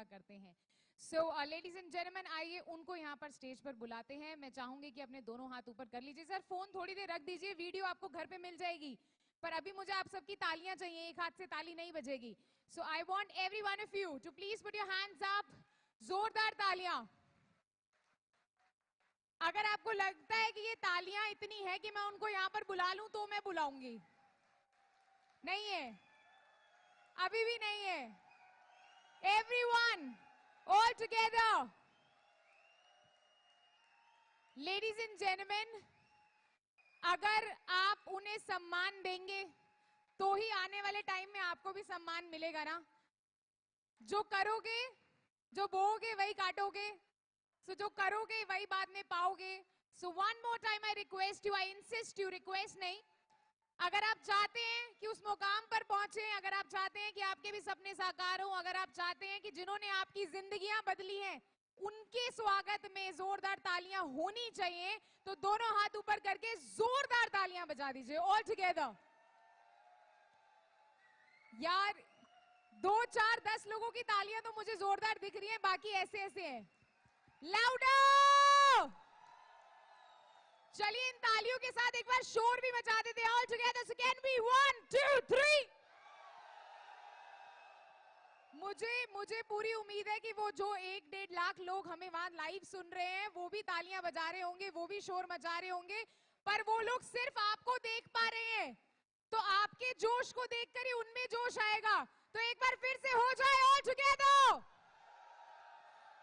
करते हैं। So ladies and gentleman, आइए उनको यहाँ पर स्टेज पर बुलाते हैं। मैं चाहूंगी कि अपने दोनों हाथ ऊपर कर लीजिए। सर फोन थोड़ी देर रख दीजिए, वीडियो आपको घर पे मिल जाएगी, पर अभी मुझे आप सबकी तालियां चाहिए, एक हाथ से ताली नहीं बजेगी। So I want every one of you to please put your hands up, जोरदार तालियां। अगर आपको लगता है कि ये तालियां इतनी है कि मैं उनको यहां पर बुला लूं तो मैं बुलाऊंगी, नहीं है, अभी भी नहीं है। Everyone all together, ladies and gentleman, अगर आप उन्हें सम्मान देंगे तो ही आने वाले टाइम में आपको भी सम्मान मिलेगा ना। जो करोगे, जो बोओगे वही काटोगे। सो जो करोगे वही बाद में पाओगे। So one more time I request you, I insist you, request नहीं, अगर आप चाहते हैं कि उस मुकाम पर पहुंचे, अगर आप चाहते हैं कि आपके भी सपने साकार हो, अगर आप चाहते हैं कि जिन्होंने आपकी जिंदगियां बदली हैं उनके स्वागत में जोरदार तालियां होनी चाहिए, तो दोनों हाथ ऊपर करके जोरदार तालियां बजा दीजिए ऑल टुगेदर। यार 2 4 10 लोगों की तालियां तो मुझे जोरदार दिख रही हैं, बाकी ऐसे ऐसे हैं। लाउडर! चलिए इन तालियों के साथ एक बार शोर भी मचा देते हैं all together. So can be 1 2 3। मुझे पूरी उम्मीद है कि वो जो 1-1.5 लाख लोग हमें वहां लाइव सुन रहे हैं वो भी तालियां बजा रहे होंगे, वो भी शोर मचा रहे होंगे, पर वो लोग सिर्फ आपको देख पा रहे हैं, तो आपके जोश को देखकर ही उनमें जोश आएगा। तो एक बार फिर से हो जाए all together.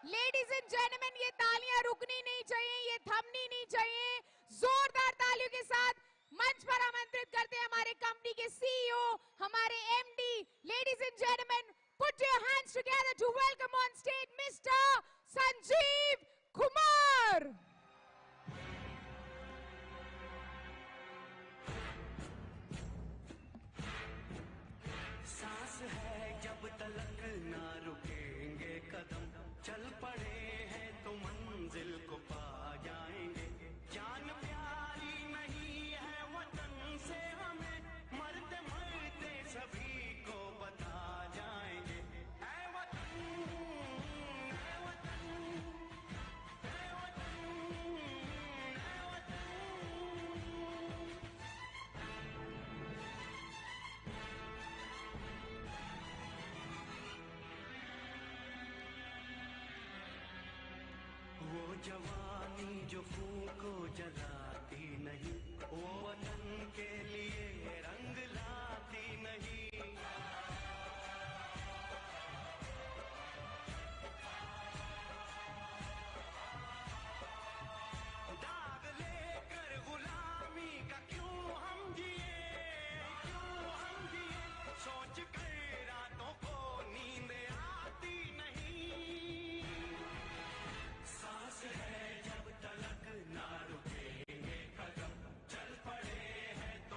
Ladies and gentleman, ये तालियां रुकनी नहीं चाहिए, ये थमनी नहीं चाहिए। जोरदार तालियों के साथ मंच पर आमंत्रित करते हैं हमारे कंपनी के सीईओ, हमारे MD. Ladies and gentleman, put your hands together to welcome on stage Mr. Sanjeev Kumar. सांस है जब तलक ना रुकेंगे कदम, चल पड़े हैं तो मंजिल को पा जाएंगे। जान प्यारी नहीं है वतन से हमें, मरते मरते सभी को बता जाएंगे। ऐ वतन, ऐ वतन, ऐ वतन, ऐ वतन। वो जवानी जो फूको जलाती नहीं, वो वतन के लिए रंग लाती नहीं। दाग लेकर गुलामी का क्यों हम जिए, क्यों हम जिए, सोच कर रातों को नींद आती नहीं। सांस है जब तलक ना रुकेंगे कदम, चल पड़े हैं तो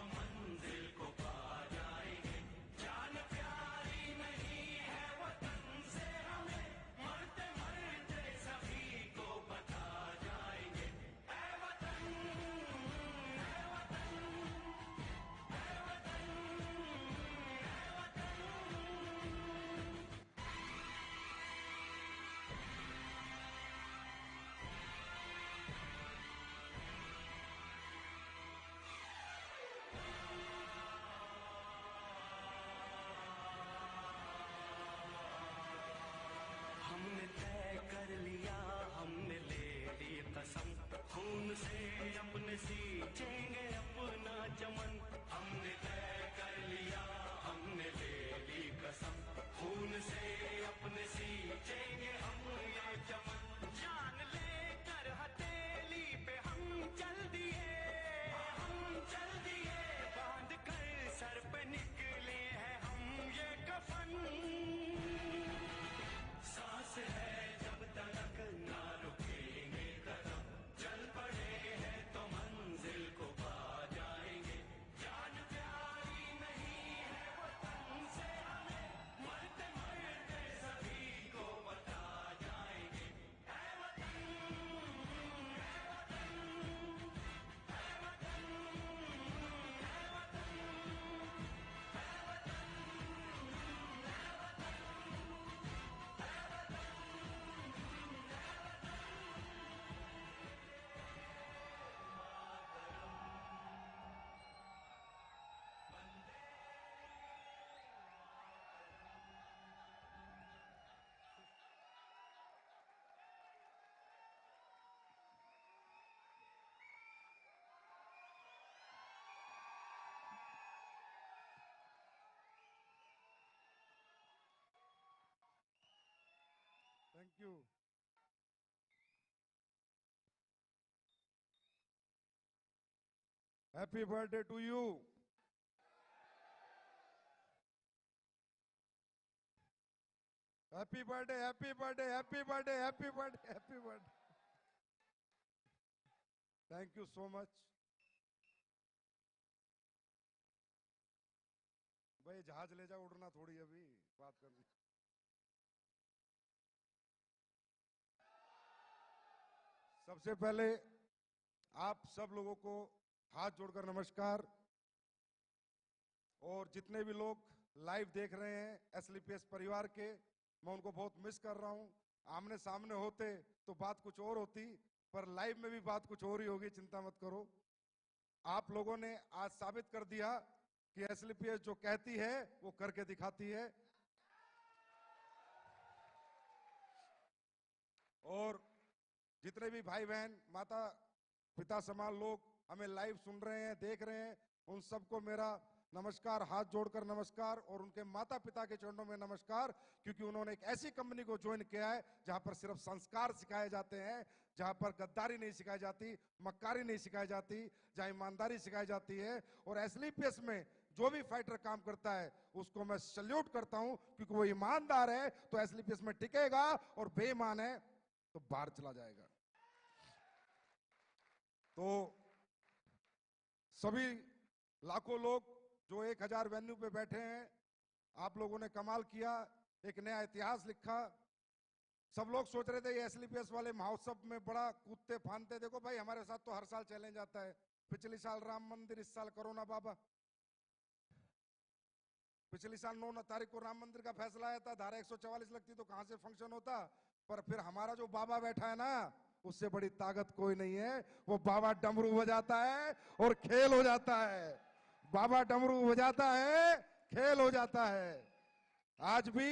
thank you. Happy birthday to you. Happy birthday, happy birthday, happy birthday, happy birthday, happy birthday. Thank you so much. भाई जहाज ले जा, उड़ना थोड़ी अभी बात करनी। सबसे पहले आप सब लोगों को हाथ जोड़कर नमस्कार। और जितने भी लोग लाइव देख रहे हैं एसलीपीएस परिवार के, मैं उनको बहुत मिस कर रहा हूं। आमने सामने होते तो बात कुछ और होती, पर लाइव में भी बात कुछ और ही होगी, चिंता मत करो। आप लोगों ने आज साबित कर दिया कि एसलीपीएस जो कहती है वो करके दिखाती है। और जितने भी भाई बहन माता पिता समान लोग हमें लाइव सुन रहे हैं, देख रहे हैं, उन सबको मेरा नमस्कार, हाथ जोड़कर नमस्कार। और उनके माता पिता के चरणों में नमस्कार, क्योंकि उन्होंने एक ऐसी कंपनी को ज्वाइन किया है जहां पर सिर्फ संस्कार सिखाए जाते हैं, जहां पर गद्दारी नहीं सिखाई जाती, मक्कारी नहीं सिखाई जाती, जहां ईमानदारी सिखाई जाती है। और एसलीपीएस में जो भी फाइटर काम करता है उसको मैं सल्यूट करता हूं, क्योंकि वो ईमानदार है तो एसलीपीएस में टिकेगा, और बेईमान है तो बाहर चला जाएगा। तो सभी लाखों लोग जो 1000 वेन्यू पे बैठे हैं, आप लोगों ने कमाल किया, एक नया इतिहास लिखा। सब लोग सोच रहे थे ये एसलीपीएस वाले महोत्सव में बड़ा कूदते फानते। देखो भाई, हमारे साथ तो हर साल चैलेंज आता है। पिछले साल राम मंदिर, इस साल कोरोना बाबा। पिछली साल 9 तारीख को राम मंदिर का फैसला आया था, धारा 144 लगती तो कहां से फंक्शन होता। पर फिर हमारा जो बाबा बैठा है ना, उससे बड़ी ताकत कोई नहीं है। वो बाबा डमरू बजाता है और खेल हो जाता है। बाबा डमरू बजाता है, खेल हो जाता है। आज भी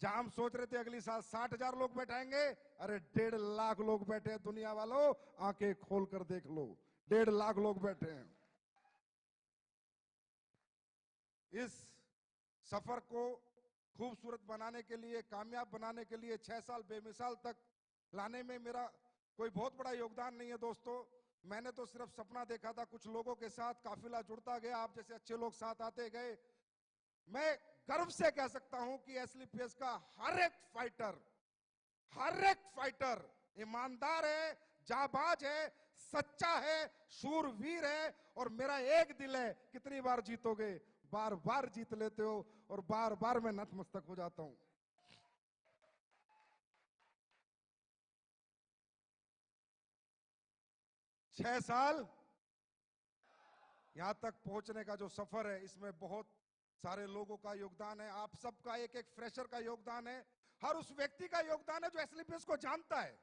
जहां हम सोच रहे थे अगली साल 60,000 लोग बैठाएंगे, अरे 1.5 लाख लोग बैठे हैं। दुनिया वालों, आंखें खोल कर देख लो, 1.5 लाख लोग बैठे हैं। इस सफर को खूबसूरत बनाने के लिए, कामयाब बनाने के लिए, 6 साल बेमिसाल तक लाने में मेरा कोई बहुत बड़ा योगदान नहीं है दोस्तों। मैंने तो सिर्फ सपना देखा था, कुछ लोगों के साथ काफिला जुड़ता गया, आप जैसे अच्छे लोग साथ आते गए। मैं गर्व से कह सकता हूं कि एसलीपीएस का हर एक फाइटर ईमानदार है, जाबाज है, सच्चा है, शूरवीर है। और मेरा एक दिल है, कितनी बार जीतोगे? बार बार जीत लेते हो, और बार बार मैं नतमस्तक हो जाता हूं। 6 साल यहां तक पहुंचने का जो सफर है, इसमें बहुत सारे लोगों का योगदान है। आप सबका, एक एक फ्रेशर का योगदान है, हर उस व्यक्ति का योगदान है जो एसलीपीएस को जानता है,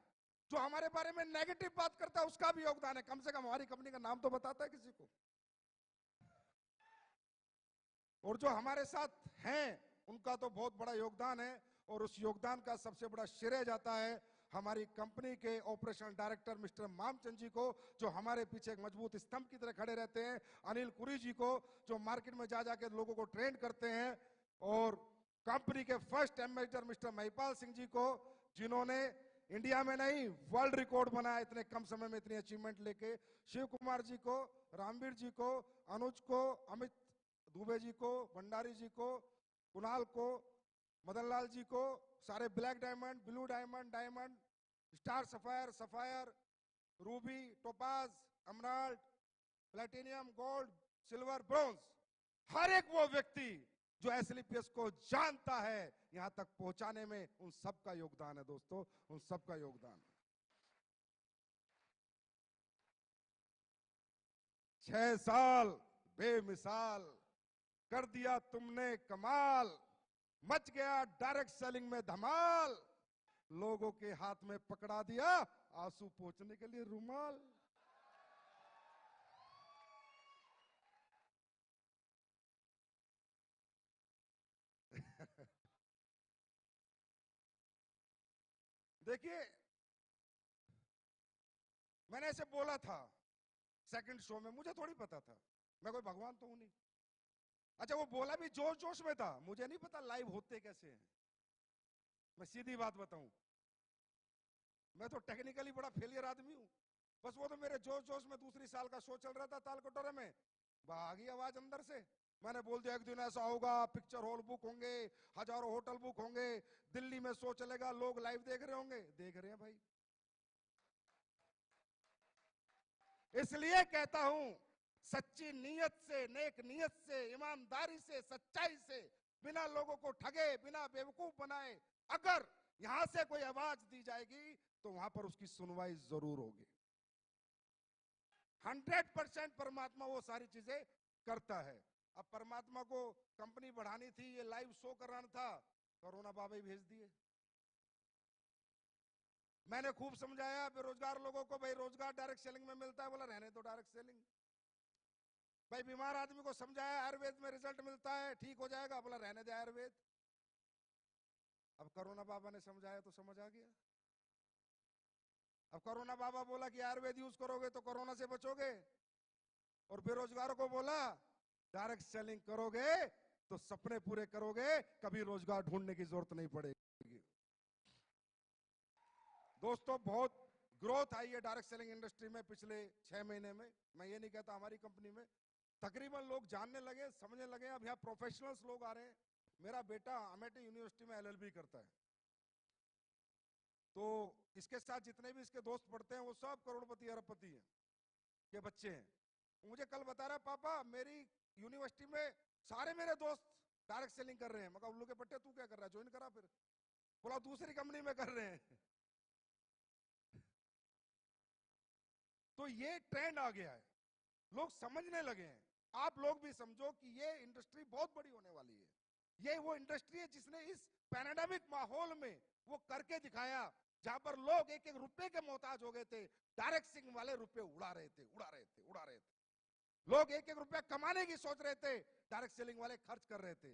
जो हमारे बारे में नेगेटिव बात करता है उसका भी योगदान है। कम से कम हमारी कंपनी का नाम तो बताता है किसी को। और जो हमारे साथ हैं उनका तो बहुत बड़ा योगदान है। और उस योगदान का सबसे बड़ा श्रेय जाता है हमारी कंपनी के ऑपरेशनल डायरेक्टर मिस्टर मामचंद जी को, जो हमारे पीछे एक मजबूत स्तंभ की तरह खड़े रहते हैं। अनिल कुरी जी को, जो मार्केट में जा जाके लोगों को ट्रेन करते हैं। और कंपनी के first ambassador mister Mahipal Singh ji को, जिन्होंने इंडिया में नहीं वर्ल्ड रिकॉर्ड बनाया इतने कम समय में इतनी अचीवमेंट लेके। शिव कुमार जी को, रामवीर जी को, अनुज को, अमित दुबे जी को, भंडारी जी को, कुणाल को, मदन लाल जी को, सारे black diamond, blue diamond, diamond, star sapphire, sapphire, ruby, topaz, emerald, platinum, gold, silver, bronze, हर एक वो व्यक्ति जो एसलीपीएस को जानता है, यहां तक पहुंचाने में उन सबका योगदान है दोस्तों, उन सबका योगदान। 6 साल बेमिसाल कर दिया तुमने कमाल, मच गया डायरेक्ट सेलिंग में धमाल, लोगों के हाथ में पकड़ा दिया आंसू पोंछने के लिए रुमाल। देखिए, मैंने ऐसे बोला था सेकंड शो में, मुझे थोड़ी पता था, मैं कोई भगवान तो हूं नहीं। अच्छा, वो बोला भी जोश जोश में था, मुझे नहीं पता लाइव होते कैसे हैं। मैं सीधी बात बताऊं, मैं तो टेक्निकली बड़ा फेलियर आदमी हूं। बस वो तो मेरे जोश जोश में दूसरी साल का शो चल रहा था ताल कटोरे में, आ गई आवाज अंदर से, मैंने बोल दिया एक दिन ऐसा होगा, पिक्चर हॉल बुक होंगे, हजारों होटल बुक होंगे, दिल्ली में शो चलेगा, लोग लाइव देख रहे होंगे। देख रहे हैं भाई। इसलिए कहता हूं, सच्ची नीयत से, नेक नीयत से, ईमानदारी से, सच्चाई से, बिना लोगों को ठगे, बिना बेवकूफ बनाए अगर यहां से कोई आवाज दी जाएगी तो वहां पर उसकी सुनवाई जरूर होगी। 100% परमात्मा वो सारी चीजें करता है। अब परमात्मा को कंपनी बढ़ानी थी, ये लाइव शो कराना था, कोरोना बाबा ही भेज दिए। मैंने खूब समझाया बेरोजगार लोगों को, भाई रोजगार डायरेक्ट सेलिंग में मिलता है, बोला रहने दो डायरेक्ट सेलिंग। भाई बीमार आदमी को समझाया आयुर्वेद में रिजल्ट मिलता है, ठीक हो जाएगा, बोला रहने दे आयुर्वेद। अब कोरोना बाबा ने समझाया तो समझ आ गया। अब कोरोना बाबा बोला कि आयुर्वेद यूज करोगे तो कोरोना से बचोगे, और बेरोजगारों को बोला डायरेक्ट सेलिंग करोगे तो सपने पूरे करोगे, कभी रोजगार ढूंढने की जरूरत नहीं पड़ेगी। दोस्तों बहुत ग्रोथ आई है डायरेक्ट सेलिंग इंडस्ट्री में पिछले 6 महीने में। मैं ये नहीं कहता हमारी कंपनी में, तकरीबन लोग जानने लगे, समझने लगे। अब यहाँ प्रोफेशनल्स लोग आ रहे हैं। मेरा बेटा अमेठी यूनिवर्सिटी में एलएलबी करता है, तो इसके साथ जितने भी इसके दोस्त पढ़ते हैं वो सब करोड़पति अरबपति हैं के बच्चे हैं। मुझे कल बता रहा, पापा मेरी यूनिवर्सिटी में सारे मेरे दोस्त डायरेक्ट सेलिंग कर रहे हैं। मगर उल्लू के पट्टे तू क्या कर रहा है, ज्वाइन करा फिर। बोला दूसरी कंपनी में कर रहे हैं। तो ये ट्रेंड आ गया है, लोग समझने लगे हैं। आप लोग भी समझो कि ये इंडस्ट्री बहुत बड़ी होने वाली है। ये वो इंडस्ट्री है जिसने इस पैंडेमिक माहौल में वो करके दिखाया, जहां पर लोग एक एक रुपए के मोहताज हो गए थे, डायरेक्ट सेलिंग वाले रुपए उड़ा रहे थे, उड़ा रहे थे, उड़ा रहे थे। लोग एक एक रुपया कमाने की सोच रहे थे, डायरेक्ट सेलिंग वाले खर्च कर रहे थे।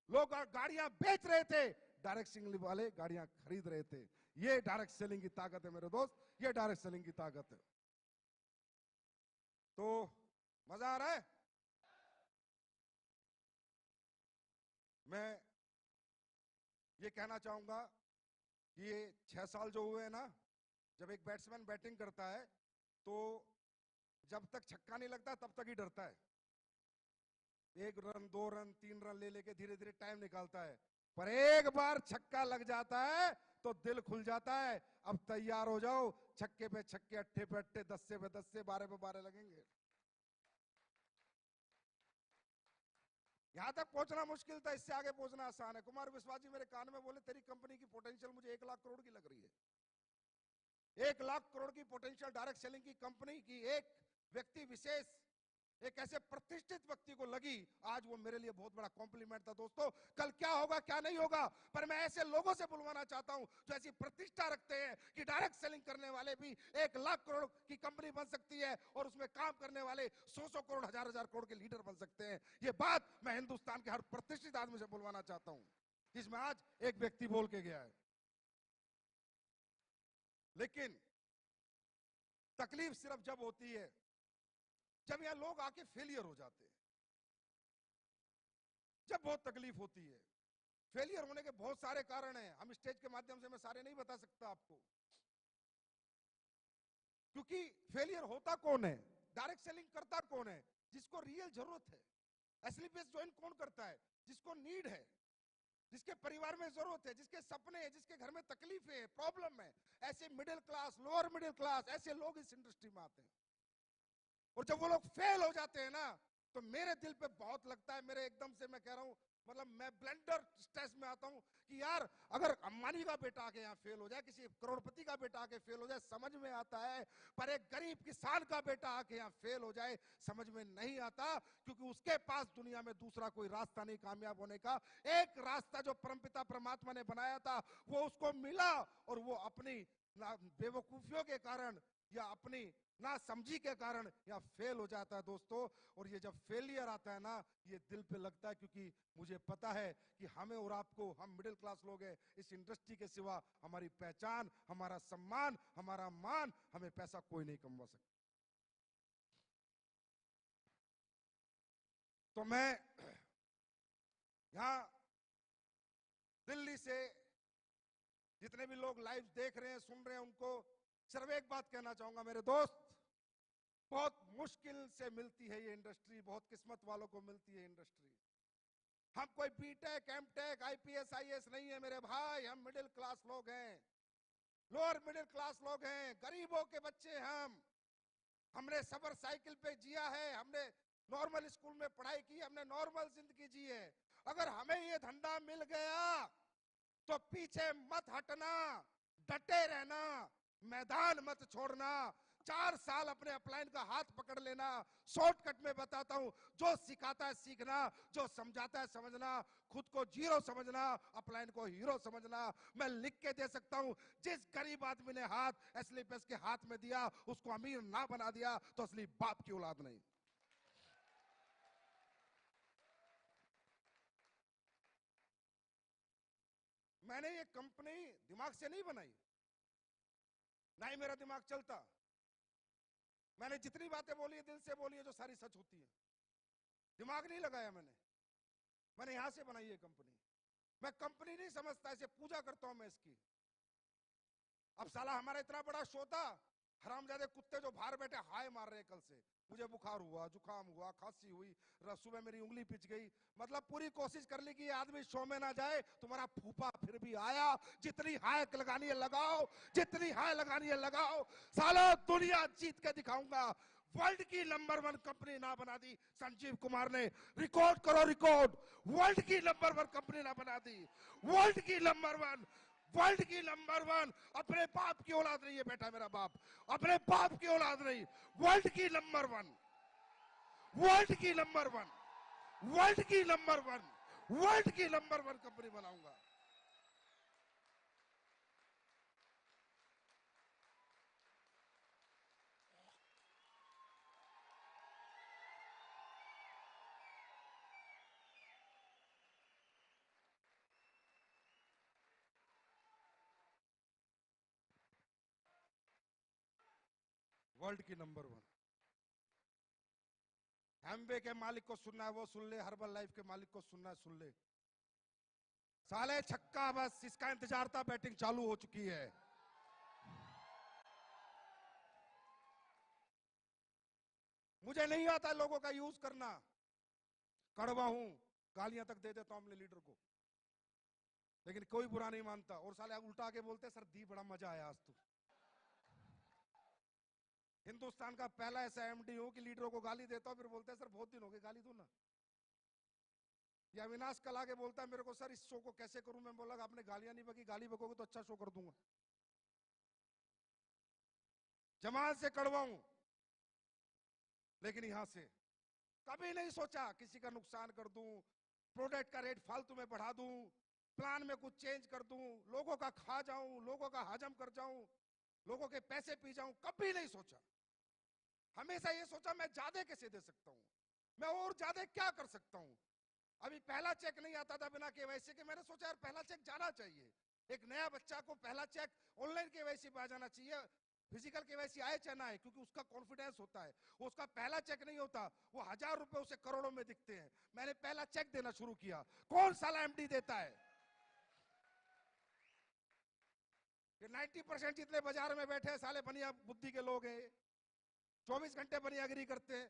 लोग गाड़ियां बेच रहे थे, डायरेक्ट सेलिंग वाले गाड़ियां खरीद रहे थे। ये डायरेक्ट सेलिंग की ताकत है मेरे दोस्त, ये डायरेक्ट सेलिंग की ताकत है। तो मजा आ रहा है। मैं ये कहना चाहूंगा कि ये 6 साल जो हुए हैं ना, जब एक बैट्समैन बैटिंग करता है तो जब तक छक्का नहीं लगता तब तक ही डरता है। 1 रन 2 रन 3 रन ले लेके धीरे धीरे टाइम निकालता है, पर एक बार छक्का लग जाता है तो दिल खुल जाता है। अब तैयार हो जाओ, छक्के पे छक्के, अट्ठे पे अट्ठे, 10 पे 10, 12 पे 12 लगेंगे। यहां तक पहुंचना मुश्किल था, इससे आगे पहुंचना आसान है। कुमार विश्वास जी मेरे कान में बोले तेरी कंपनी की पोटेंशियल मुझे 1 लाख करोड़ की लग रही है। 1 लाख करोड़ की पोटेंशियल डायरेक्ट सेलिंग की कंपनी की एक व्यक्ति विशेष, एक ऐसे प्रतिष्ठित व्यक्ति को लगी। आज वो मेरे लिए बहुत बड़ा कॉम्प्लीमेंट था। दोस्तों कल क्या होगा क्या नहीं होगा, पर मैं ऐसे लोगों से बुलवाना चाहता हूं जो ऐसी प्रतिष्ठा रखते हैं कि डायरेक्ट सेलिंग करने वाले भी 1 लाख करोड़ की कंपनी बन सकती है, और उसमें काम करने वाले 100 करोड़, हजार करोड़ के लीडर बन सकते हैं। ये बात मैं हिंदुस्तान के हर प्रतिष्ठित आदमी से बुलवाना चाहता हूं, जिसमें आज एक व्यक्ति बोल के गया है। लेकिन तकलीफ सिर्फ जब होती है जब यहां लोग आके फेलियर हो जाते हैं, जब बहुत तकलीफ होती है। फेलियर होने के बहुत सारे कारण हैं, हम स्टेज के माध्यम से मैं सारे नहीं बता सकता आपको, क्योंकि फेलियर होता कौन है, डायरेक्ट सेलिंग करता कौन है, जिसको रियल जरूरत है। एसलीपीएस ज्वाइन कौन करता है, जिसको नीड है, जिसके परिवार में जरूरत है, जिसके सपने हैं, जिसके घर में तकलीफें हैं, प्रॉब्लम है। ऐसे middle class, lower middle class, ऐसे लोग इस इंडस्ट्री में आते हैं। और जब वो लोग फेल हो जाते हैं ना, तो मेरे दिल पे बहुत लगता है। मेरे एकदम से मैं कह रहा हूं, मतलब मैं ब्लेंडर स्ट्रेस में आता हूं कि यार अगर अंबानी का बेटा आके यहाँ फेल हो जाए, किसी करोड़पति का बेटा आके फेल हो जाए, समझ में आता है, पर एक गरीब किसान का बेटा आके यहाँ फेल हो जाए समझ में नहीं आता, क्योंकि उसके पास दुनिया में दूसरा कोई रास्ता नहीं कामयाब होने का। एक रास्ता जो परमपिता परमात्मा ने बनाया था वो उसको मिला, और वो अपनी बेवकूफियों के कारण या अपनी ना समझी के कारण या फेल हो जाता है दोस्तों। और ये जब फेलियर आता है ना, ये दिल पे लगता है, क्योंकि मुझे पता है कि हमें और आपको, हम मिडिल क्लास लोग हैं, इस इंडस्ट्री के सिवा हमारी पहचान, हमारा सम्मान, हमारा मान, हमें पैसा कोई नहीं कमवा सकता। तो मैं यहां दिल्ली से जितने भी लोग लाइव देख रहे हैं, सुन रहे हैं, उनको सिर्फ एक बात कहना चाहूंगा मेरे दोस्त, बहुत मुश्किल से मिलती है ये इंडस्ट्री, बहुत किस्मत वालों को मिलती है इंडस्ट्री। हम कोई बीटेक, एमटेक, आईपीएस, आईएएस नहीं है मेरे भाई, हम मिडिल क्लास लोग हैं, लोअर मिडिल क्लास लोग हैं, गरीबों के बच्चे हैं हम। हमने सफर साइकिल पे जिया है, हमने नॉर्मल स्कूल में पढ़ाई की, हमने नॉर्मल जिंदगी जी है। अगर हमें ये धंधा मिल गया तो पीछे मत हटना, डटे रहना, मैदान मत छोड़ना। 4 साल अपने अपलाइन का हाथ पकड़ लेना। शॉर्टकट में बताता हूं, जो सिखाता है सीखना, जो समझाता है समझना, खुद को जीरो समझना, अपलाइन को हीरो समझना। मैं लिख के दे सकता हूं, जिस गरीब आदमी ने हाथ एसलीपीएस के हाथ में दिया उसको अमीर ना बना दिया तो असली बाप की औलाद नहीं। मैंने ये कंपनी दिमाग से नहीं बनाई, ना ही मेरा दिमाग चलता। मैंने जितनी बातें बोली है दिल से बोली है, जो सारी सच होती है। दिमाग नहीं लगाया मैंने यहां से बनाई है कंपनी। मैं कंपनी नहीं समझता, इसे पूजा करता हूं मैं इसकी। अब साला हमारा इतना बड़ा शो था, हरामजादे कुत्ते जो बाहर बैठे हाय मार रहे कल से, मुझे बुखार हुआ, जुकाम हुआ, खांसी हुई, सुबह मेरी उंगली पिच गई। मतलब पूरी कोशिश कर ली कि ये आदमी शो में ना जाए। तुम्हारा फूफा फिर भी आया। जितनी हाय लगानी है लगाओ, जितनी हाय लगानी है लगाओ, साला दुनिया जीत के दिखाऊंगा। वर्ल्ड की नंबर 1 कंपनी ना बना दी संजीव कुमार ने। रिकॉर्ड करो रिकॉर्ड, वर्ल्ड की नंबर 1 कंपनी ना बना दी, वर्ल्ड की नंबर 1, वर्ल्ड की नंबर 1। अपने बाप की औलाद नहीं है बेटा मेरा बाप, अपने बाप की औलाद नहीं, वर्ल्ड की नंबर 1, वर्ल्ड की नंबर 1, वर्ल्ड की नंबर 1, वर्ल्ड की नंबर 1 कंपनी बनाऊंगा। वर्ल्ड की नंबर 1। एमवे के मालिक को सुनना है वो सुन ले, हर्बल लाइफ के मालिक को सुनना है सुन ले। साले छक्का, बस इसका इंतजार था, बैटिंग चालू हो चुकी है। मुझे नहीं आता लोगों का यूज करना, कड़वा हूं, गालियां तक दे देता हूं अपने लीडर को, लेकिन कोई बुरा नहीं मानता। और साले उल्टा आके बोलते सर दी बड़ा मजा आया आज तो। हिंदुस्तान का पहला ऐसा एमडी हूं कि लीडरों को गाली देता हूं, फिर बोलते हैं सर बहुत दिन हो गए गाली दो ना। या अविनाश कल आके बोलता है मेरे को सर इस शो को कैसे करूं। मैं बोला आपने गालियां नहीं बकी, गाली बकोगे तो अच्छा शो कर दूंगा। जमाल से कड़वा हूं, लेकिन यहां से कभी नहीं सोचा किसी का नुकसान कर दूं, प्रोडक्ट का रेट फालतू में बढ़ा दूं, प्लान में कुछ चेंज कर दूं, लोगों का खा जाऊं, लोगों का हजम कर जाऊं, लोगों के पैसे पी जाऊं, कभी नहीं सोचा। हमेशा ये सोचा मैं ज्यादा कैसे दे सकता हूं, मैं और ज्यादा क्या कर सकता हूं। अभी पहला चेक नहीं आता था बिना केवाईसी के, मैंने सोचा यार पहला चेक जाना चाहिए। एक नया बच्चा को पहला चेक ऑनलाइन केवाईसी पे आ जाना चाहिए, फिजिकल केवाईसी आए चाहे ना आए, क्योंकि उसका कॉन्फिडेंस होता है। उसका पहला चेक नहीं होता, वो 1000 रुपए उसे करोड़ों में दिखते हैं। मैंने पहला चेक देना शुरू किया। कौन साला एमडी देता है? ये 90% जितने बाजार में बैठे हैं साले बनिया बुद्धि के लोग हैं। 24 घंटे बनियागिरी करते हैं,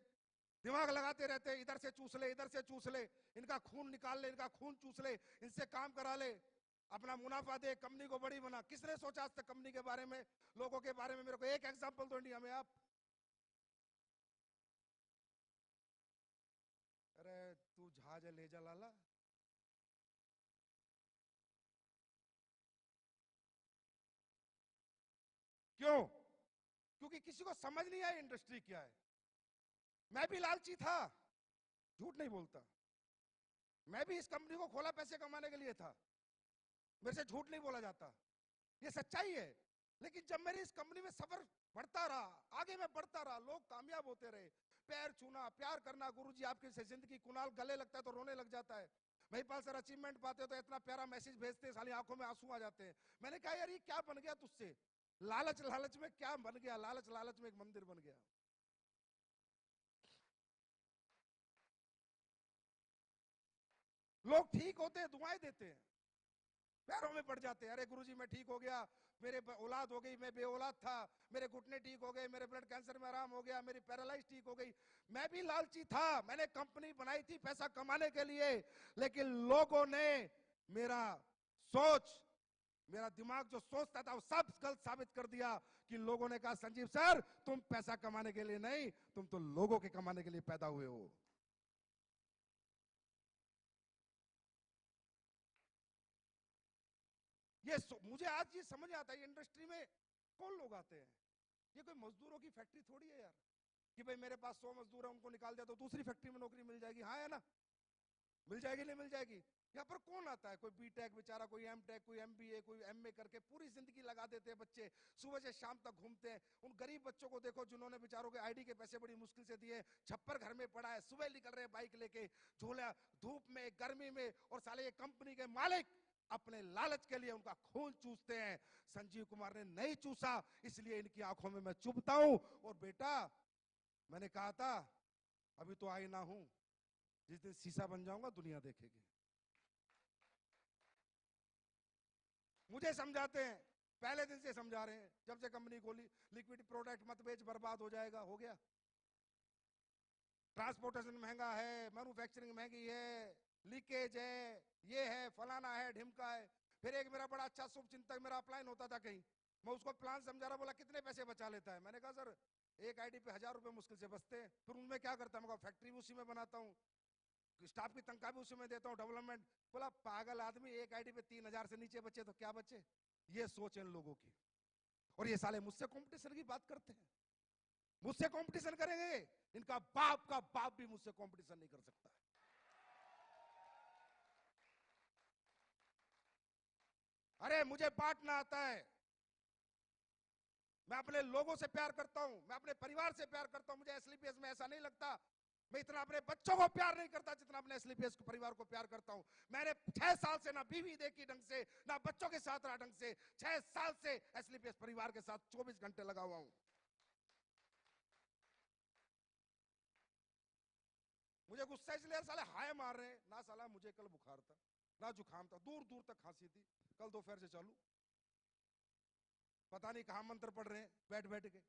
दिमाग लगाते रहते हैं, इधर से चूस ले, इधर से चूस ले, इनका खून निकाल ले, इनका खून चूस ले, इनसे काम करा ले, अपना मुनाफा दे, कंपनी को बड़ी बना। किसने सोचा आज तक कंपनी के बारे में, लोगों के बारे में? मेरे को एक एग्जांपल दो इंडिया में आप। अरे तू जहाज ले जा लाला। क्यों? क्योंकि किसी को समझ नहीं आया इंडस्ट्री क्या है। मैं भी लालची था, झूठ नहीं बोलता। मैं भी इस कंपनी को खोला पैसे कमाने के लिए था, मेरे से झूठ नहीं बोला जाता, ये सच्चाई है। लेकिन जब मेरी इस कंपनी में सफर बढ़ता रहा, आगे मैं बढ़ता रहा, लोग कामयाब होते रहे, पैर छूना, प्यार करना, गुरुजी आपकी से जिंदगी, कुणाल गले लगता है तो रोने लग जाता है, महिपाल सर अचीवमेंट पाते तो इतना प्यारा मैसेज भेजते हैं, साली आंखों में आंसू आ जाते हैं। मैंने कहा यार ये क्या बन गया तुझसे, लालच लालच में क्या बन गया, लालच लालच में एक मंदिर बन गया। लोग ठीक होते हैं, दुआएं देते हैं, पैरों में पड़ जाते हैं। अरे गुरुजी मैं ठीक हो गया, मेरे औलाद हो गई, मैं बे औलाद था, मेरे घुटने ठीक हो गए, मेरे ब्लड कैंसर में आराम हो गया, मेरी पैरालाइज ठीक हो गई। मैं भी लालची था, मैंने कंपनी बनाई थी पैसा कमाने के लिए, लेकिन लोगों ने मेरा सोच, मेरा दिमाग जो सोचता था वो सब गलत साबित कर दिया। कि लोगों ने कहा संजीव सर तुम पैसा कमाने के लिए नहीं, तुम तो लोगों के कमाने के लिए पैदा हुए हो। मुझे आज ये समझ आता है, इंडस्ट्री में कौन लोग आते हैं, ये कोई मजदूरों की फैक्ट्री थोड़ी है यार कि भाई मेरे पास 100 मजदूर है, उनको निकाल दिया तो दूसरी फैक्ट्री में नौकरी मिल जाएगी। हाँ है ना, मिल जाएगी नहीं मिल जाएगी। यहाँ पर कौन आता है, कोई बीटेक बेचारा, कोई एमटेक, कोई एमबीए, कोई एमए करके पूरी जिंदगी लगा देते हैं बच्चे, सुबह से शाम तक घूमते हैं। उन गरीब बच्चों को देखो जिन्होंने बेचारों के आईडी के पैसे बड़ी मुश्किल से दिए, छप्पर घर में पड़ा है, सुबह निकल रहे हैं बाइक लेके, झोला धूप में गर्मी में, और साले ये कंपनी के मालिक अपने लालच के लिए उनका खून चूसते हैं। संजीव कुमार ने नहीं चूसा, इसलिए इनकी आंखों में मैं चुभता हूं। और बेटा मैंने कहा था अभी तो आईना हूं, जिस दिन शीशा बन जाऊंगा दुनिया देखेगी। मुझे समझाते हैं, पहले दिन से समझा रहे हैं, जब से कंपनी खोली, लिक्विड प्रोडक्ट मत बेच, बर्बाद हो जाएगा। हो गया, ट्रांसपोर्टेशन महंगा है, मैन्युफैक्चरिंग महंगी है, लीकेज है, ये है, फलाना है, ढिमका है। फिर एक मेरा बड़ा अच्छा शुभ चिंतक मेरा अपलाइन होता था कहीं, मैं उसको प्लान समझा रहा, बोला कितने पैसे बचा लेता है। मैंने कहा सर एक आईडी पे 1000 रुपए मुश्किल से बचते हैं। फिर उनमें क्या करता है, मैं फैक्ट्री भी उसी में बनाता हूँ, स्टाफ की तनख्वाह भी उसी में देता हूँ, डेवलपमेंट। बोला पागल आदमी, एक आईडी पे 3000 से नीचे बचे तो क्या बचे। ये सोच इन लोगों की, और ये साले मुझसे कंपटीशन की बात करते हैं, मुझसे कंपटीशन करेंगे, इनका बाप का बाप भी मुझसे कंपटीशन नहीं कर सकता। अरे मुझे बांटना आता है, मैं अपने लोगों से प्यार करता हूं, मैं अपने परिवार से प्यार करता हूं। मुझे एसलीपीएस में ऐसा नहीं लगता मैं इतना अपने बच्चों को प्यार नहीं करता जितना अपने एसलीपीएस के परिवार को प्यार करता हूं। मैंने 6 साल से ना बीवी देखी ढंग से, ना बच्चों के साथ रहा ढंग से। 6 साल से एसलीपीएस परिवार के साथ 24 घंटे लगा हुआ हूं। मुझे गुस्सा इसलिए साले हाय मार रहे हैं ना, साला मुझे कल बुखार था ना जुकाम था, दूर दूर तक खांसी थी, कल दोपहर से चालू, पता नहीं कहां मंत्र पढ़ रहे हैं बैठ बैठ के।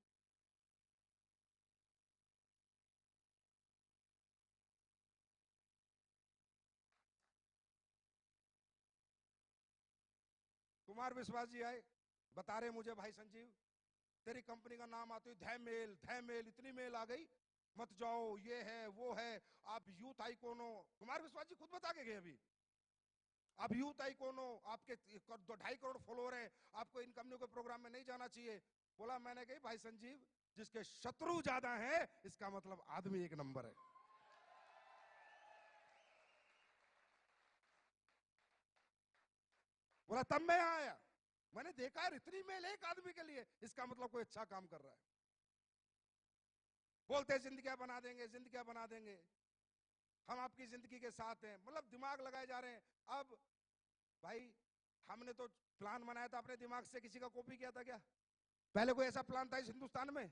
कुमार विश्वास जी आए, बता रहे मुझे भाई संजीव तेरी कंपनी का नाम आते ही धैमेल धैमेल इतनी मेल आ गई, मत जाओ, ये है वो है, आप यूथ आइकॉन हो। कुमार विश्वास जी खुद बता के गए अभी, आप यूथ आइकॉन हो, आपके 2.5 करोड़ फॉलोअर हैं, आपको इन कंपनियों के प्रोग्राम में नहीं जाना चाहिए। बोला मैंने कही भाई संजीव जिसके शत्रु ज्यादा है इसका मतलब आदमी एक नंबर है। बोला तब मैं यहां आया, मैंने देखा है इतनी मेल एक आदमी के लिए, इसका मतलब कोई अच्छा काम कर रहा है। बोलते जिंदगियां बना देंगे, जिंदगियां बना देंगे, हम आपकी जिंदगी के साथ हैं, मतलब दिमाग लगाए जा रहे हैं। अब भाई हमने तो प्लान बनाया था अपने दिमाग से, किसी का कॉपी किया था क्या? पहले कोई ऐसा प्लान था इस हिंदुस्तान में?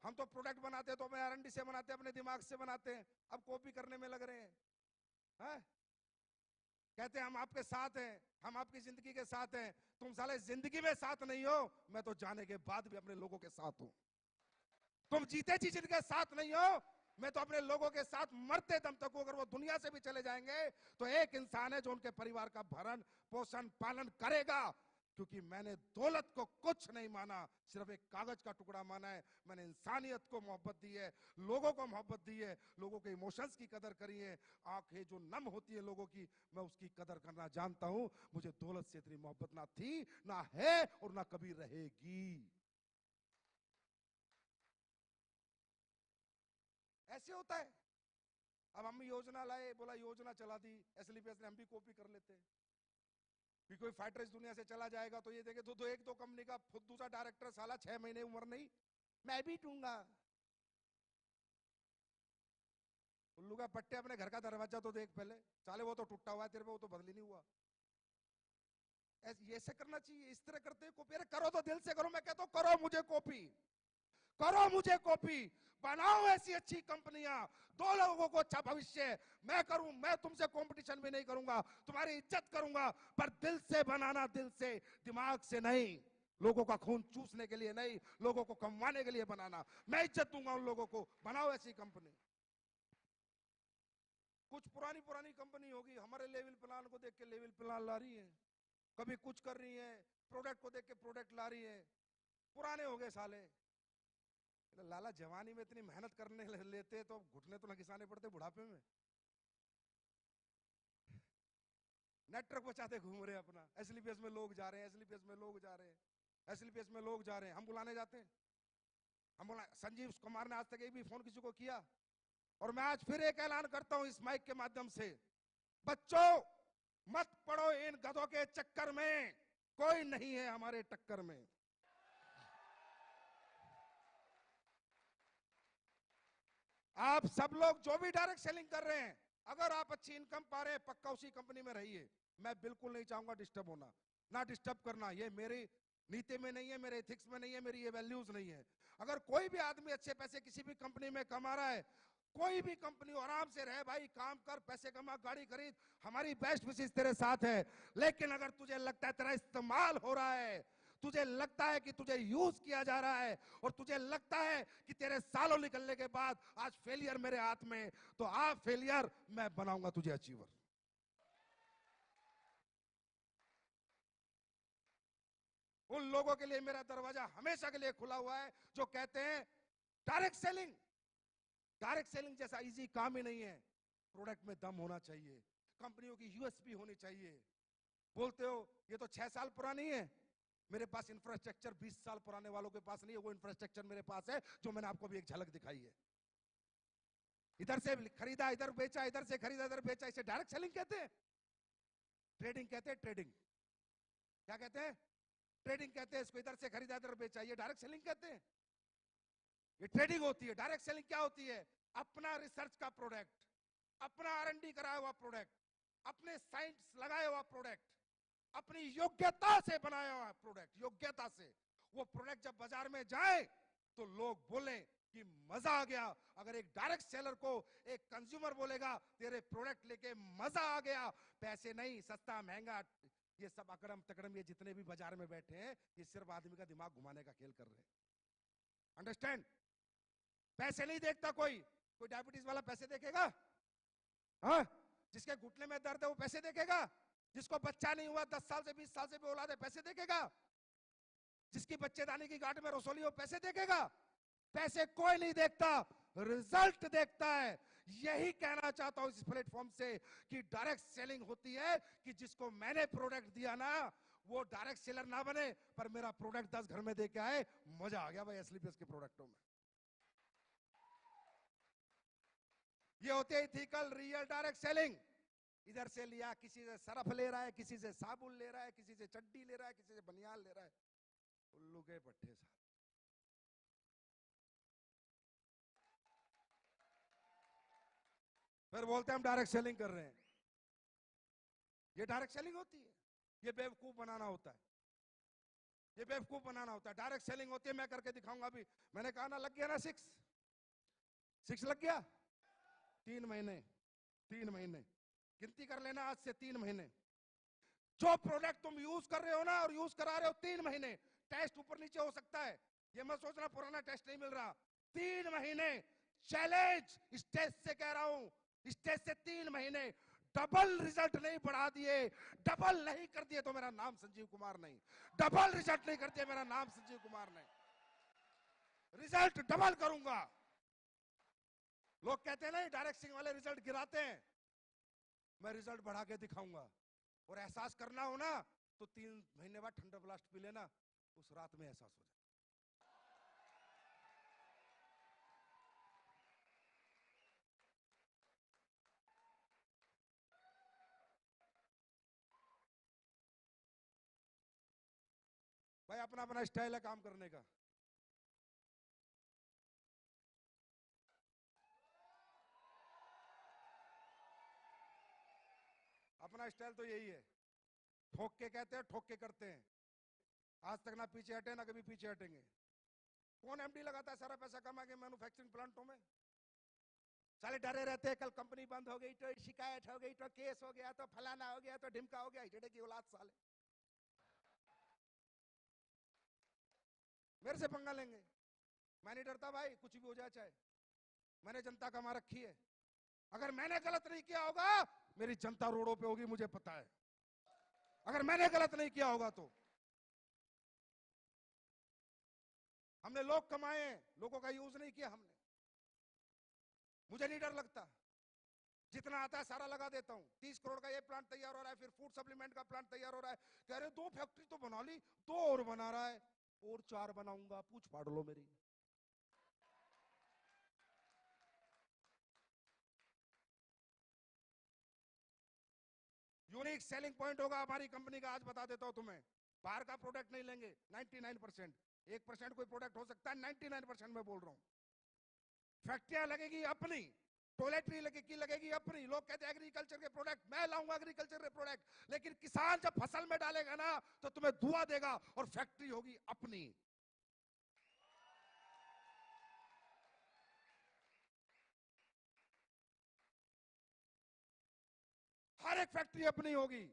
हम तो प्रोडक्ट बनाते हैं तो अपने R&D से बनाते हैं, अपने दिमाग से बनाते हैं, अब कॉपी करने में लग रहे हैं, है? कहते हैं हम आपके साथ हैं, हम आपकी जिंदगी के साथ हैं। तुम साले जिंदगी में साथ नहीं हो, मैं तो जाने के बाद भी अपने लोगों के साथ हूं। तुम जीते जी जिनके साथ नहीं हो, मैं तो अपने लोगों के साथ मरते दम तक हूं। अगर वो दुनिया से भी चले जाएंगे तो एक इंसान है जो उनके परिवार का भरण पोषण पालन करेगा, क्योंकि मैंने दौलत को कुछ नहीं माना, सिर्फ एक कागज का टुकड़ा माना है। मैंने इंसानियत को मोहब्बत दी है, लोगों को मोहब्बत दी है, लोगों के इमोशंस की कदर करी है। आंखें जो नम होती है लोगों की, मैं उसकी कदर करना जानता हूं। मुझे दौलत से इतनी मोहब्बत ना थी, ना है और ना कभी रहेगी। ऐसे होता है। अब हम योजना लाए, बोला योजना चला दी एसलीपीएस ने, हम भी कॉपी कर लेते हैं कि कोई फाइटर इस दुनिया से चला जाएगा तो ये देखे तो एक दो कंपनी का दूसरा डायरेक्टर साला 6 महीने उम्र नहीं, मैं भी टूंगा। उल्लू का पट्टे, अपने घर का दरवाजा तो देख पहले, साले वो तो टूटा हुआ है तेरे पे, वो तो बदली नहीं हुआ। ऐसे करना चाहिए, इस तरह करते हैं कॉपी। अरे करो तो दिल से करो, मैं कहता हूं करो मुझे कॉपी, करो मुझे कॉपी। बनाओ ऐसी अच्छी कंपनियां, दो लोगों को अच्छा भविष्य। मैं तुमसे कंपटीशन भी नहीं करूंगा, तुम्हारी इज्जत करूंगा, पर दिल से बनाना, दिल से, दिमाग से नहीं। लोगों का खून चूसने के लिए नहीं, लोगों को कमवाने के लिए बनाना। मैं इज्जत दूंगा उन लोगों को। बनाओ ऐसी कंपनी। कुछ पुरानी पुरानी कंपनी होगी, हमारे लेवल प्लान को देख के लेवल प्लान ला रही है, कभी कुछ कर रही है, प्रोडक्ट को देख के प्रोडक्ट ला रही है। पुराने हो गए साले। लाला जवानी में इतनी मेहनत करने लेते तो घुटने तो न घिसाने पड़ते बुढ़ापे में। नेटवर्क बचाते घूम रहे अपना, एसलीपीएस में लोग जा रहे हैं, एसलीपीएस में लोग जा रहे हैं, एसलीपीएस में लोग जा रहे हैं। हम बुलाने जाते हैं, हम बुला। संजीव कुमार ने आज तक एक भी फोन किसी को किया? और मैं आज फिर एक ऐलान करता हूं इस माइक के माध्यम से, बच्चों मत पड़ो इन गधों के चक्कर में, कोई नहीं है हमारे टक्कर में। आप सब लोग जो भी डायरेक्ट सेलिंग कर रहे हैं, अगर आप अच्छी इनकम पा रहे हैं, पक्का उसी कंपनी में रहिए। मैं बिल्कुल नहीं चाहूंगा डिस्टर्ब होना, ना डिस्टर्ब करना। ये मेरी नीति में नहीं है, मेरे एथिक्स में नहीं है, मेरी ये वैल्यूज नहीं है। अगर कोई भी आदमी अच्छे पैसे किसी भी कंपनी में कमा रहा है, कोई भी कंपनी, आराम से रहे भाई, काम कर, पैसे कमा, गाड़ी खरीद, हमारी बेस्ट विशेष तेरे साथ है। लेकिन अगर तुझे लगता है तेरा इस्तेमाल हो रहा है, तुझे लगता है कि तुझे यूज किया जा रहा है, और तुझे लगता है कि तेरे सालों निकलने के बाद आज फेलियर मेरे हाथ में, तो आप फेलियर, मैं बनाऊंगा तुझे अचीवर। उन लोगों के लिए मेरा दरवाजा हमेशा के लिए खुला हुआ है जो कहते हैं डायरेक्ट सेलिंग। डायरेक्ट सेलिंग जैसा इजी काम ही नहीं है। प्रोडक्ट में दम होना चाहिए, कंपनियों की यूएसपी होनी चाहिए। बोलते हो ये तो 6 साल पुरानी है, मेरे पास इंफ्रास्ट्रक्चर 20 साल पुराने वालों के पास नहीं है। वो इंफ्रास्ट्रक्चर मेरे पास है जो मैंने आपको भी एक झलक दिखाई है। इधर से खरीदा, इधर बेचा, इधर से खरीदा, इधर बेचा, इसे डायरेक्ट सेलिंग कहते हैं। ट्रेडिंग कहते हैं, ट्रेडिंग। क्या कहते हैं? ट्रेडिंग कहते हैं इसको। इधर से खरीदा, इधर बेचा, ये डायरेक्ट सेलिंग कहते हैं। ये ट्रेडिंग होती है। डायरेक्ट सेलिंग क्या होती है? अपना रिसर्च का प्रोडक्ट, अपना आर&डी कराया हुआ प्रोडक्ट, अपने साइंस लगाया हुआ प्रोडक्ट, अपनी योग्यता से बनाया हुआ प्रोडक्ट, योग्यता से वो प्रोडक्ट जब बाजार में जाए तो लोग बोले कि मजा आ गया। अगर एक डायरेक्ट सेलर को एक कंज्यूमर बोलेगा तेरे प्रोडक्ट लेके मजा आ गया, पैसे नहीं, सस्ता महंगा, ये सब अकड़म तकड़म, ये जितने भी बाजार में बैठे हैं, ये सिर्फ आदमी का दिमाग घुमाने का खेल कर रहे हैं। अंडरस्टैंड? पैसे नहीं देखता कोई। कोई डायबिटीज वाला पैसे देखेगा? हाँ? जिसके घुटने में दर्द है वो पैसे देखेगा? जिसको बच्चा नहीं हुआ 10 साल से 20 साल से भी औलाद है, पैसे देखेगा? जिसकी बच्चेदानी की गांठ में रसोली हो, पैसे देखेगा? पैसे कोई नहीं देखता, रिजल्ट देखता है। यही कहना चाहता हूं इस प्लेटफॉर्म से कि डायरेक्ट सेलिंग होती है कि जिसको मैंने प्रोडक्ट दिया ना, वो डायरेक्ट सेलर ना बने, पर मेरा प्रोडक्ट 10 घर में दे के आए, मजा आ गया भाई एसलीपीएस के प्रोडक्टों में। ये होते है इथिकल रियल डायरेक्ट सेलिंग। इधर से लिया, किसी से सरफ ले रहा है, किसी से साबुन ले रहा है, किसी से चड्डी ले रहा है, किसी से बनियान ले रहा है। उल्लू के पट्टे साथ। फिर बोलते हैं हम डायरेक्ट सेलिंग कर रहे हैं। ये डायरेक्ट सेलिंग होती है? ये बेवकूफ बनाना होता है, ये बेवकूफ बनाना होता है। डायरेक्ट सेलिंग होती है, मैं करके दिखाऊंगा अभी। मैंने कहा ना, लग गया ना 6 लग गया। 3 महीने, 3 महीने गिनती कर लेना, आज से 3 महीने। जो प्रोडक्ट तुम यूज कर रहे हो ना, और यूज करा रहे हो 3 महीने, टेस्ट ऊपर नीचे हो सकता है, ये मत सोचना पुराना टेस्ट नहीं मिल रहा। 3 महीने चैलेंज, स्टेज से कह रहा हूं, स्टेज से 3 महीने डबल रिजल्ट नहीं बढ़ा दिए, डबल नहीं कर दिए तो मेरा नाम संजीव कुमार नहीं। डबल रिजल्ट नहीं कर दिया, मेरा नाम संजीव कुमार नहीं। रिजल्ट डबल करूंगा। लोग कहते हैं ना डायरेक्ट सेलिंग वाले रिजल्ट गिराते हैं, मैं रिजल्ट बढ़ा के दिखाऊंगा। और एहसास करना हो ना तो 3 महीने बाद ठंडा ब्लास्ट पी लेना, उस रात में एहसास हो जाए। भाई अपना अपना स्टाइल है काम करने का। अपना स्टाइल तो यही है, ठोक के कहते हैं, ठोक के करते हैं। आज तक ना पीछे हटे, ना कभी पीछे हटेंगे। कौन एमडी लगाता है सारा पैसा कमा के मैन्युफैक्चरिंग प्लांटों में? साले डरे रहते हैं, कल कंपनी बंद हो गई तो शिकायत हो गई तो केस हो गया तो फलाना हो गया तो ढिमका हो गया। हिजड़े की औलाद साले मेरे से पंगा लेंगे। मैं नहीं डरता भाई, कुछ भी हो जाए चाहे। मैंने जनता कमा रखी है। अगर मैंने गलत नहीं किया होगा, मेरी जनता रोडों पे होगी, मुझे पता है। अगर मैंने गलत नहीं किया होगा तो। हमने लोग कमाए हैं, लोगों का यूज नहीं किया हमने। मुझे नहीं डर लगता, जितना आता है सारा लगा देता हूं। 30 करोड़ का ये प्लांट तैयार हो रहा है, फिर फूड सप्लीमेंट का प्लांट तैयार हो रहा है। कह रहे 2 फैक्ट्री तो बना ली, 2 और बना रहा है, और 4 बनाऊंगा, पूछ फाड़ लो मेरी। यूनिक सेलिंग पॉइंट होगा हमारी कंपनी का, आज बता देता हूं तुम्हें। बाहर का प्रोडक्ट नहीं लेंगे 99%, 1% कोई प्रोडक्ट हो सकता है, 99% मैं बोल रहा हूं। फैक्ट्रियां लगेगी अपनी, टॉयलेटरी लगेगी अपनी। लोग कहते हैं एग्रीकल्चर के प्रोडक्ट, मैं लाऊंगा एग्रीकल्चर के प्रोडक्ट, लेकिन किसान जब फसल में डालेगा ना तो तुम्हें धुआं देगा, और फैक्ट्री होगी अपनी। हर एक फैक्ट्री अपनी होगी,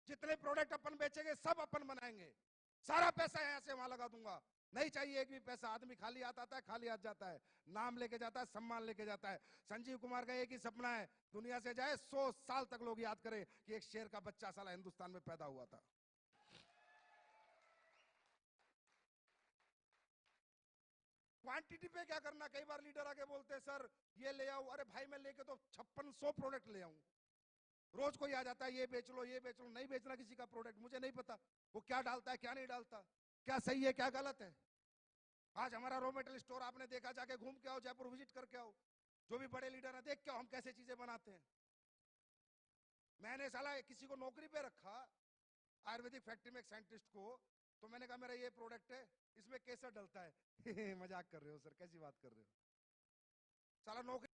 जितने प्रोडक्ट अपन बेचेंगे सब अपन बनाएंगे। सारा पैसा यहां से वहां लगा दूंगा, नहीं चाहिए एक भी पैसा। आदमी खाली हाथ आता है, खाली हाथ जाता है, नाम लेके जाता है, सम्मान लेके जाता है। संजीव कुमार का एक ही सपना है, दुनिया से जाए 100 साल तक लोग याद करें कि एक शेर का बच्चा साला हिंदुस्तान में पैदा हुआ था। क्वांटिटी पे क्या करना, कई बार लीडर आके बोलते हैं सर ये ले आओ, अरे भाई मैं लेके तो 5600 प्रोडक्ट ले आऊं। रोज कोई आ जाता है ये बेच लो ये बेच लो, नहीं बेचना किसी का प्रोडक्ट, मुझे नहीं पता वो क्या डालता है क्या नहीं डालता, क्या सही है क्या गलत है। आज हमारा रॉ मेटेरियल स्टोर आपने देखा, जाके घूम के आओ, जयपुर विजिट करके आओ, जो भी बड़े लीडर है देख के आओ हम कैसे चीजें बनाते हैं। मैंने साला किसी को नौकरी पे रखा आयुर्वेदिक फैक्ट्री में, एक साइंटिस्ट को, तो मैंने कहा मेरा ये प्रोडक्ट है, इसमें केसर डलता है। मजाक कर रहे हो सर, कैसी बात कर रहे हो। साला नौकरी